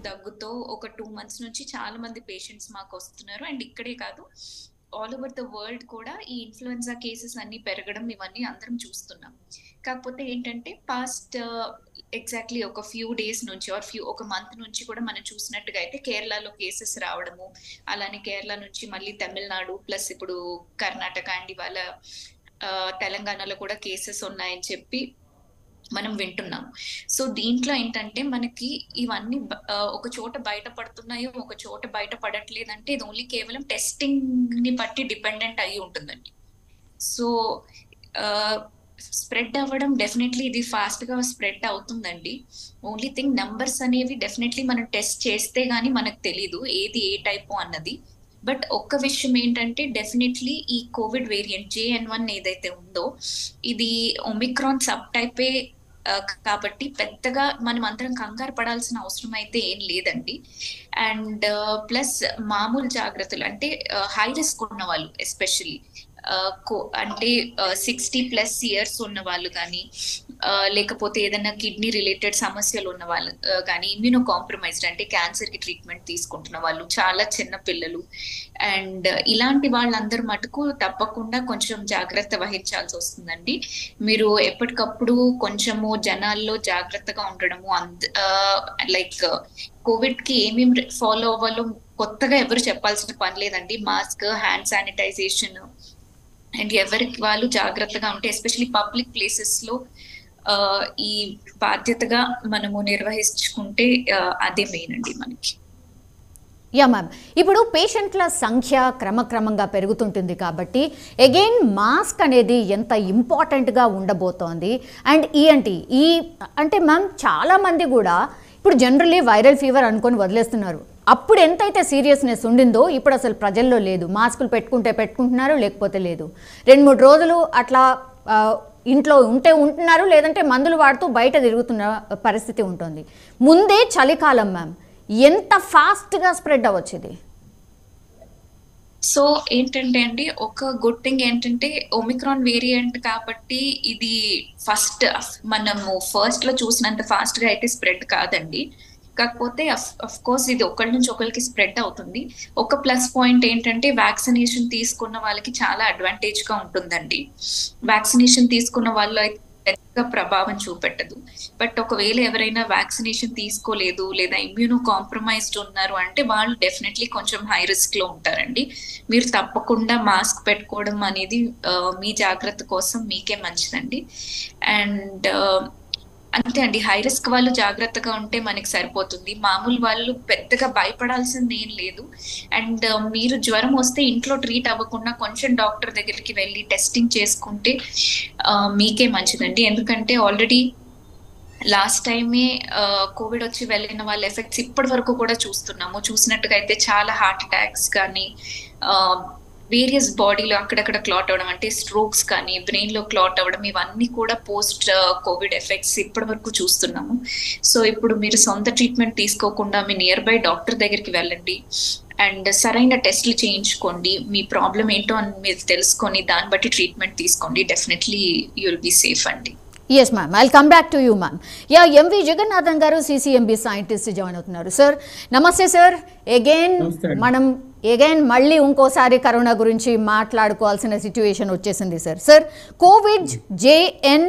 దగ్గుతో ఒక 2 మంత్స్ నుంచి చాలా మంది పేషెంట్స్ మాకొస్తున్నారు. అండ్ ఇక్కడే కాదు, ఆల్ ఓవర్ ద వరల్డ్ కూడా ఈ ఇన్‌ఫ్లుయెన్జా కేసెస్ అన్నీ పెరగడం ఇవన్నీ అందరం చూస్తున్నాం. కాకపోతే ఏంటంటే పాస్ట్ ఎగ్జాక్ట్‌లీ ఒక ఫ్యూ డేస్ నుంచి ఒక మంత్ నుంచి కూడా మనం చూసినట్టుగా అయితే కేరళలో కేసెస్ రావడము, అలానే కేరళ నుంచి మళ్ళీ తమిళనాడు ప్లస్ ఇప్పుడు కర్ణాటక అండ్ ఇవాళ తెలంగాణలో కూడా కేసెస్ ఉన్నాయని చెప్పి మనం వింటున్నాం. సో దీంట్లో ఏంటంటే మనకి ఇవన్నీ ఒక చోట బయటపడుతున్నాయో, ఒక చోట బయటపడట్లేదంటే ఇది ఓన్లీ కేవలం టెస్టింగ్‌ని బట్టి డిపెండెంట్ అయ్యి ఉంటుందండి. సో స్ప్రెడ్ అవ్వడం డెఫినెట్‌లీ ఇది ఫాస్ట్‌గా స్ప్రెడ్ అవుతుందండి. ఓన్లీ థింగ్ నంబర్స్ అనేవి డెఫినెట్‌లీ మనం టెస్ట్ చేస్తే గాని మనకు తెలీదు ఏది ఏ టైపు అన్నది. బట్ ఒక్క విషయం ఏంటంటే డెఫినెట్‌లీ ఈ కోవిడ్ వేరియంట్ JN1 ఏదైతే ఉందో ఇది ఒమిక్రాన్ సబ్ టైపే కాబట్టి పెద్దగా మనం అందరం కంగారు పడాల్సిన అవసరం అయితే ఏం లేదండి. అండ్ ప్లస్ మామూలు జాగ్రత్తలు అంటే హై రిస్క్ ఉన్నవాళ్ళు ఎస్పెషల్లీ అంటే 60+ ఇయర్స్ ఉన్న వాళ్ళు కానీ లేకపోతే ఏదైనా కిడ్నీ రిలేటెడ్ సమస్యలు ఉన్న వాళ్ళు కానీ ఇమ్యూనో కాంప్రమైజ్డ్ అంటే క్యాన్సర్ కి ట్రీట్మెంట్ తీసుకుంటున్న వాళ్ళు, చాలా చిన్న పిల్లలు అండ్ ఇలాంటి వాళ్ళందరూ మటుకు తప్పకుండా కొంచెం జాగ్రత్త వహించాల్సి వస్తుందండి. మీరు ఎప్పటికప్పుడు కొంచెము జనాల్లో జాగ్రత్తగా ఉండడము, లైక్ కోవిడ్ కి ఏమేమి ఫాలో అవ్వాలో కొత్తగా ఎవరు చెప్పాల్సిన పని లేదండి. మాస్క్, హ్యాండ్ శానిటైజేషన్ అండ్ ఎవరికి వాళ్ళు జాగ్రత్తగా ఉంటే ఎస్పెషల్లీ పబ్లిక్ ప్లేసెస్ లో ఈ బాధ్యతగా మనము నిర్వహించుకుంటే అదే మెయిన్ అండి మనకి. యా మ్యామ్, ఇప్పుడు పేషెంట్ల సంఖ్య క్రమక్రమంగా పెరుగుతుంటుంది కాబట్టి అగైన్ మాస్క్ అనేది ఎంత ఇంపార్టెంట్గా ఉండబోతోంది. అండ్ ఈ అంటే మ్యామ్ చాలామంది కూడా ఇప్పుడు జనరల్లీ వైరల్ ఫీవర్ అనుకొని వదిలేస్తున్నారు. అప్పుడు ఎంతైతే సీరియస్నెస్ ఉండిందో ఇప్పుడు అసలు ప్రజల్లో లేదు. మాస్కులు పెట్టుకుంటున్నారు, లేకపోతే లేదు. 2-3 రోజులు అట్లా ఇంట్లో ఉంటున్నారు, లేదంటే మందులు వాడుతూ బయట తిరుగుతున్న పరిస్థితి ఉంటుంది. ముందే చలికాలం మ్యామ్, ఎంత ఫాస్ట్గా స్ప్రెడ్ అవ్వచ్చు ఇది? సో ఏంటంటే అండి, ఒక గుడ్ థింగ్ ఏంటంటే ఒమిక్రాన్ వేరియంట్ కాబట్టి ఇది మనము ఫస్ట్ లో చూసినంత ఫాస్ట్ గా అయితే స్ప్రెడ్ కాదండి. కాకపోతే అఫ్ కోర్స్ ఇది ఒకరి నుంచి ఒకరికి స్ప్రెడ్ అవుతుంది. ఒక ప్లస్ పాయింట్ ఏంటంటే వ్యాక్సినేషన్ తీసుకున్న వాళ్ళకి చాలా అడ్వాంటేజ్ గా ఉంటుందండి. వ్యాక్సినేషన్ తీసుకున్న వాళ్ళు అయితే పెద్దగా ప్రభావం చూపెట్టదు. బట్ ఒకవేళ ఎవరైనా వ్యాక్సినేషన్ తీసుకోలేదు లేదా ఇమ్యూనో కాంప్రమైజ్డ్ ఉన్నారు అంటే వాళ్ళు డెఫినెట్లీ కొంచెం హై రిస్క్ లో ఉంటారండి. మీరు తప్పకుండా మాస్క్ పెట్టుకోవడం అనేది మీ జాగ్రత్త కోసం మీకే మంచిదండి. అండ్ అంతే అండి, హై రిస్క్ వాళ్ళు జాగ్రత్తగా ఉంటే మనకి సరిపోతుంది. మామూలు వాళ్ళు పెద్దగా భయపడాల్సింది ఏం లేదు. అండ్ మీరు జ్వరం వస్తే ఇంట్లో ట్రీట్ అవ్వకుండా కొంచెం డాక్టర్ దగ్గరికి వెళ్ళి టెస్టింగ్ చేసుకుంటే మీకే మంచిదండి. ఎందుకంటే ఆల్రెడీ లాస్ట్ టైమే కోవిడ్ వచ్చి వెళ్ళిన వాళ్ళ ఎఫెక్ట్స్ ఇప్పటి వరకు కూడా చూసినట్టుగా అయితే చాలా హార్ట్ అటాక్స్ కానీ వేరియస్ బాడీలో అక్కడక్కడ క్లాట్ అవ్వడం అంటే స్ట్రోక్స్ కానీ బ్రెయిన్ లో క్లాట్ అవ్వడం ఇవన్నీ కూడా పోస్ట్ కోవిడ్ ఎఫెక్ట్స్ ఇప్పటి వరకు చూస్తున్నాము. సో ఇప్పుడు మీరు సొంత ట్రీట్మెంట్ తీసుకోకుండా మీ నియర్ బై డాక్టర్ దగ్గరికి వెళ్ళండి అండ్ సరైన టెస్ట్లు చేయించుకోండి. మీ ప్రాబ్లం ఏంటో అని మీరు తెలుసుకొని దాన్ని బట్టి ట్రీట్మెంట్ తీసుకోండి. Definitely you will be safe అండి. Yes ma'am, I'll come back to you ma'am. Yeah, MV Jagannathan garu CCMB scientist join అవుతున్నారు. సార్ నమస్తే సార్. మనం మళ్ళీ ఇంకోసారి కరోనా గురించి మాట్లాడుకోవాల్సిన సిచ్యువేషన్ వచ్చేసింది సార్. Covid JN